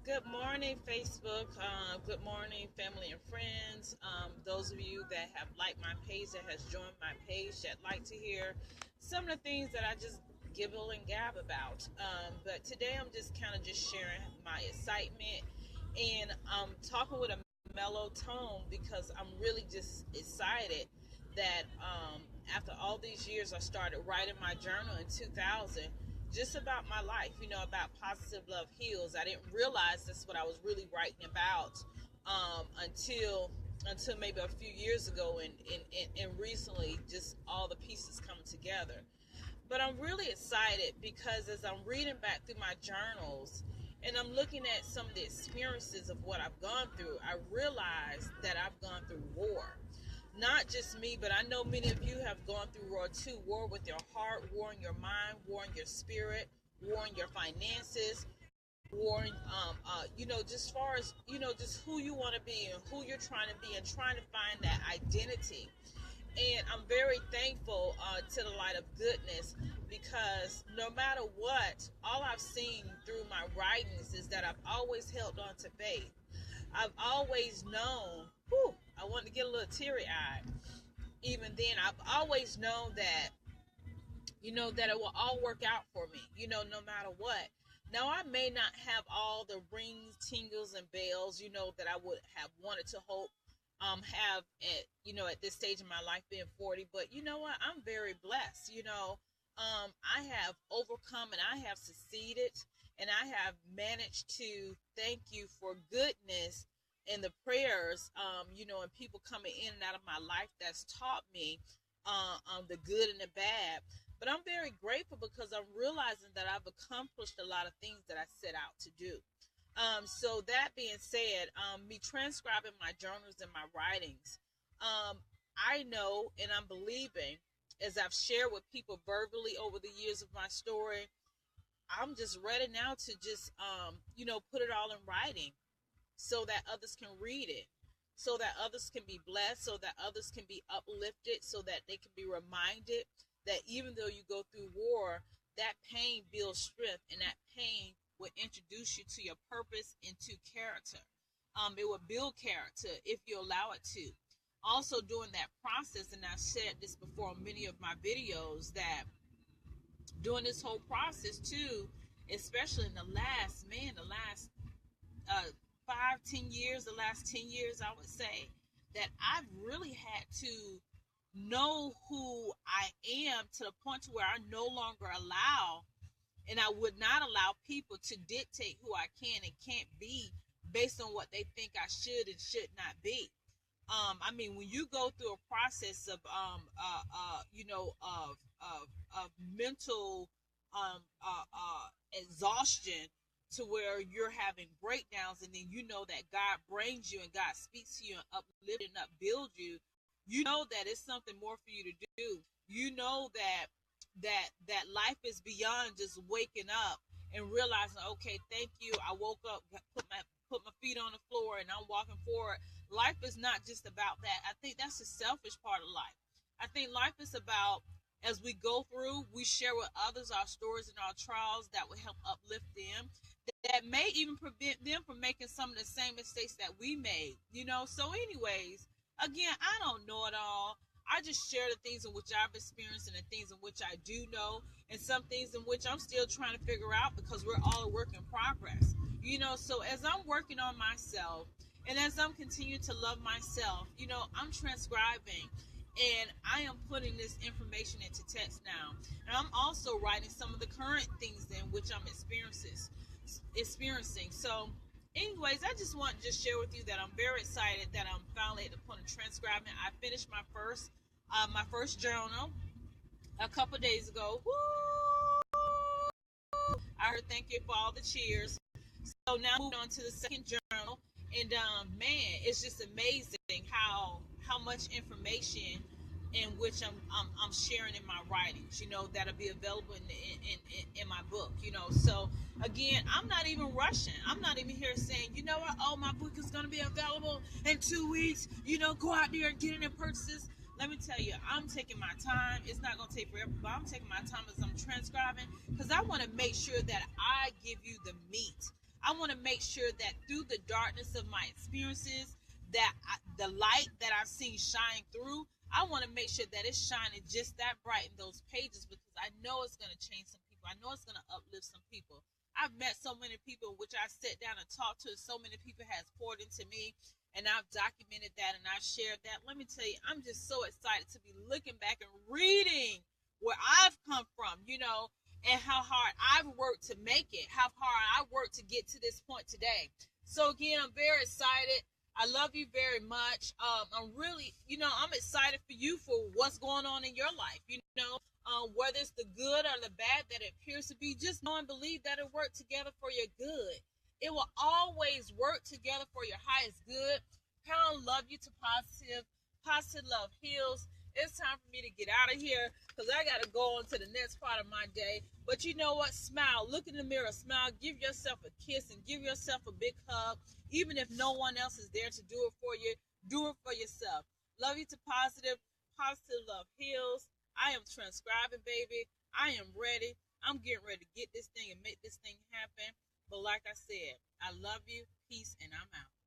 Good morning, Facebook. Good morning, family and friends. Those of you that have liked my page, that has joined my page, that like to hear some of the things that I just gibble and gab about. But today I'm just kind of just sharing my excitement and talking with a mellow tone because I'm really just excited that after all these years, I started writing my journal in 2000 just about my life, about positive love heals. I didn't realize that's what I was really writing about until maybe a few years ago, and recently, just all the pieces coming together. But I'm really excited because as I'm reading back through my journals and I'm looking at some of the experiences of what I've gone through, I realize that I've gone through war. Not just me, but I know many of you have gone through war too. War with your heart, war in your mind, war in your spirit, war in your finances, war in, just far as, just who you want to be and who you're trying to be and trying to find that identity. And I'm very thankful to the light of goodness because no matter what, all I've seen through my writings is that I've always held on to faith. I've always known, I want to get a little teary eyed. Even then, I've always known that, that it will all work out for me, no matter what. Now, I may not have all the rings, tingles, and bells, that I would have wanted to hope have at this stage in my life being 40, but you know what? I'm very blessed. I have overcome and I have succeeded and I have managed to thank you for goodness and the prayers, and people coming in and out of my life that's taught me the good and the bad. But I'm very grateful because I'm realizing that I've accomplished a lot of things that I set out to do. So that being said, me transcribing my journals and my writings, I know and I'm believing, as I've shared with people verbally over the years of my story, I'm just ready now to just, put it all in writing so that others can read it, so that others can be blessed, so that others can be uplifted, so that they can be reminded that even though you go through war, that pain builds strength and that pain will introduce you to your purpose and to character. It will build character if you allow it to. Also, during that process, and I've said this before on many of my videos, that during this whole process too, especially in the last 5, 10 years, the last 10 years, I would say that I've really had to know who I am to the point to where I no longer allow, and I would not allow people to dictate who I can and can't be based on what they think I should and should not be. When you go through a process of, of mental exhaustion to where you're having breakdowns, and then you know that God brings you and God speaks to you and uplift and upbuild you, you know that it's something more for you to do. You know that life is beyond just waking up and realizing, okay, thank you, I woke up, put my feet on the floor, and I'm walking forward. Life is not just about that. I think that's the selfish part of life. I think life is about, as we go through, we share with others our stories and our trials that will help uplift them, that may even prevent them from making some of the same mistakes that we made. So anyways, again, I don't know it all. I just share the things in which I've experienced and the things in which I do know, and some things in which I'm still trying to figure out because we're all a work in progress. So as I'm working on myself and as I'm continuing to love myself, I'm transcribing and I am putting this information into text now. And I'm also writing some of the current things in which I'm experiencing. So anyways, I just want to just share with you that I'm very excited that I'm finally at the point of transcribing. I finished my first journal a couple days ago. Woo! I heard thank you for all the cheers. So now moving on to the second journal, and man, it's just amazing how much information in which I'm sharing in my writings, that'll be available in my book, So again, I'm not even rushing. I'm not even here saying, you know what, oh, my book is going to be available in 2 weeks. Go out there and get it in purchases. Let me tell you, I'm taking my time. It's not going to take forever, but I'm taking my time as I'm transcribing because I want to make sure that I give you the meat I want to make sure that through the darkness of my experiences, that the light that I've seen shine through, I want to make sure that it's shining just that bright in those pages, because I know it's going to change some people. I know it's going to uplift some people. I've met so many people which I sit down and talk to. So many people has poured into me, and I've documented that and I've shared that. Let me tell you, I'm just so excited to be looking back and reading where I've come from, and how hard I've worked to make it, how hard I worked to get to this point today. So again, I'm very excited. I love you very much. I'm really, I'm excited for you for what's going on in your life. Whether it's the good or the bad that it appears to be, just know and believe that it worked together for your good. It will always work together for your highest good. Pound love you to positive. Positive love heals. It's time for me to get out of here because I got to go on to the next part of my day. But you know what? Smile. Look in the mirror. Smile. Give yourself a kiss and give yourself a big hug. Even if no one else is there to do it for you, do it for yourself. Love you to positive. Positive love heals. I am transcribing, baby. I am ready. I'm getting ready to get this thing and make this thing happen. But like I said, I love you. Peace, and I'm out.